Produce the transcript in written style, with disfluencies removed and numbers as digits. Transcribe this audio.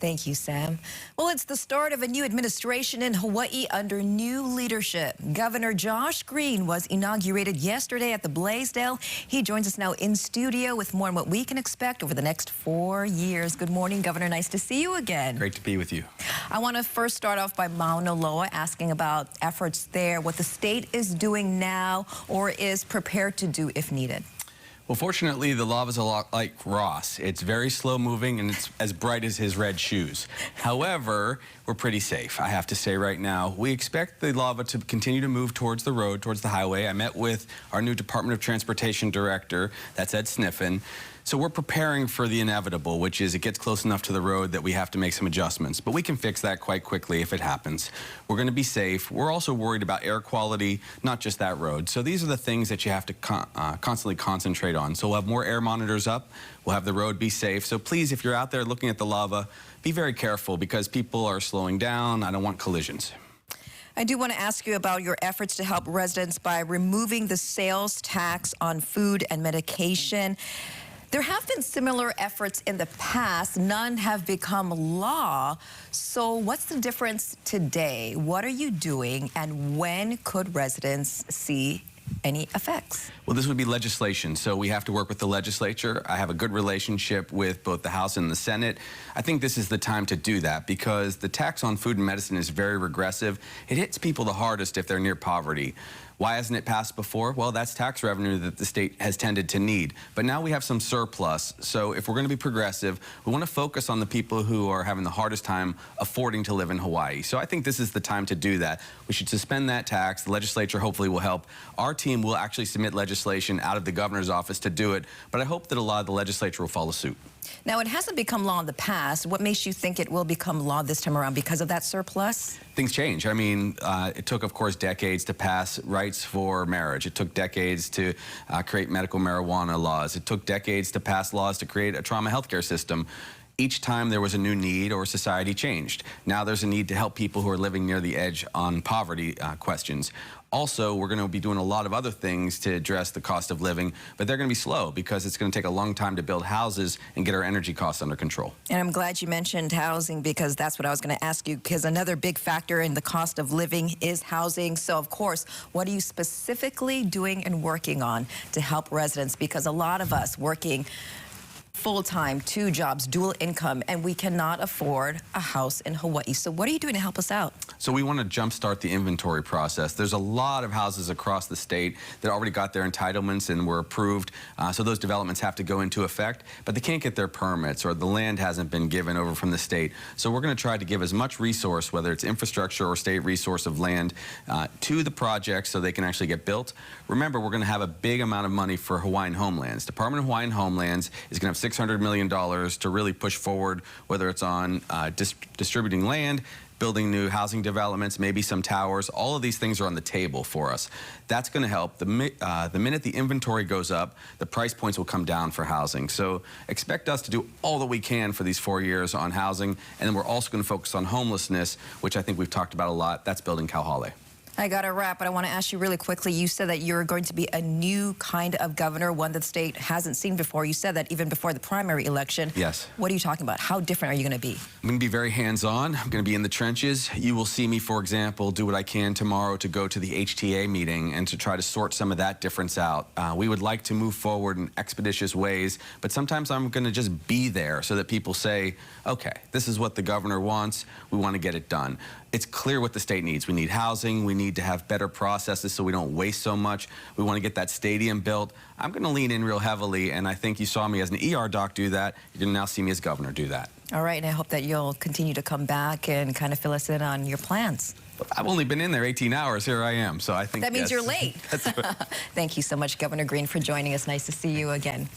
Thank you, Sam. Well, it's the start of a new administration in Hawaii under new leadership. Governor Josh Green was inaugurated yesterday at the Blaisdell. He joins us now in studio with more on what we can expect over the next 4 years. Good morning, Governor. Nice to see you again. Great to be with you. I want to first start off by Mauna Loa, asking about efforts there, what the state is doing now or is prepared to do if needed. Well, fortunately, the lava is a lot like Ross. It's very slow moving and it's as bright as his red shoes. However, we're pretty safe, I have to say right now. We expect the lava to continue to move towards the road, towards the highway. I met with our new Department of Transportation director, that's Ed Sniffen. So we're preparing for the inevitable, which is it gets close enough to the road that we have to make some adjustments. But we can fix that quite quickly if it happens. We're going to be safe. We're also worried about air quality, not just that road. So these are the things that you have to constantly concentrate on. So we'll have more air monitors up. We'll have the road be safe. So please, if you're out there looking at the lava, be very careful because people are slowing down. I don't want collisions. I do want to ask you about your efforts to help residents by removing the sales tax on food and medication. There have been similar efforts in the past. None have become law. So what's the difference today? What are you doing, and when could residents see any effects? Well, this would be legislation, so we have to work with the legislature. I have a good relationship with both the House and the Senate. I think this is the time to do that because the tax on food and medicine is very regressive. It hits people the hardest if they're near poverty. Why hasn't it passed before? Well, that's tax revenue that the state has tended to need. But now we have some surplus. So if we're going to be progressive, we want to focus on the people who are having the hardest time affording to live in Hawaii. So I think this is the time to do that. We should suspend that tax. The legislature hopefully will help. Our team will actually submit legislation out of the governor's office to do it. But I hope that a lot of the legislature will follow suit. Now, it hasn't become law in the past. What makes you think it will become law this time around because of that surplus? Things change. I mean, it took, of course, decades to pass rights for marriage. It took decades to create medical marijuana laws. It took decades to pass laws to create a trauma healthcare system. Each time there was a new need or society changed. Now there's a need to help people who are living near the edge on poverty questions. Also, we're going to be doing a lot of other things to address the cost of living, but they're going to be slow because it's going to take a long time to build houses and get our energy costs under control. And I'm glad you mentioned housing because that's what I was going to ask you, because another big factor in the cost of living is housing. So, of course, what are you specifically doing and working on to help residents? Because a lot of us working full-time, 2 jobs, dual income, and we cannot afford a house in Hawaii. So what are you doing to help us out? So we want to jumpstart the inventory process. There's a lot of houses across the state that already got their entitlements and were approved. So those developments have to go into effect, but they can't get their permits or the land hasn't been given over from the state. So we're going to try to give as much resource, whether it's infrastructure or state resource of land, to the projects so they can actually get built. Remember, we're going to have a big amount of money for Hawaiian Homelands. Department of Hawaiian Homelands is going to have $600 million to really push forward, whether it's on distributing land, building new housing developments, maybe some towers. All of these things are on the table for us. That's going to help. The minute the inventory goes up, the price points will come down for housing. So expect us to do all that we can for these 4 years on housing, and then we're also going to focus on homelessness, which I think we've talked about a lot. That's building Kauhale. I got to wrap, but I want to ask you really quickly. You said that you're going to be a new kind of governor, one that the state hasn't seen before. You said that even before the primary election. Yes. What are you talking about? How different are you going to be? I'm going to be very hands-on. I'm going to be in the trenches. You will see me, for example, do what I can tomorrow to go to the HTA meeting and to try to sort some of that difference out. We would like to move forward in expeditious ways, but sometimes I'm going to just be there so that people say, okay, this is what the governor wants. We want to get it done. It's clear what the state needs. We need housing. We need to have better processes so we don't waste so much. We want to get that stadium built. I'm going to lean in real heavily, and I think you saw me as an ER doc do that. You're going to now see me as governor do that. All right, and I hope that you'll continue to come back and kind of fill us in on your plans. I've only been in there 18 hours. Here I am, so I think that means yes. You're late. That's right. Thank you so much, Governor Green, for joining us. Nice to see you again.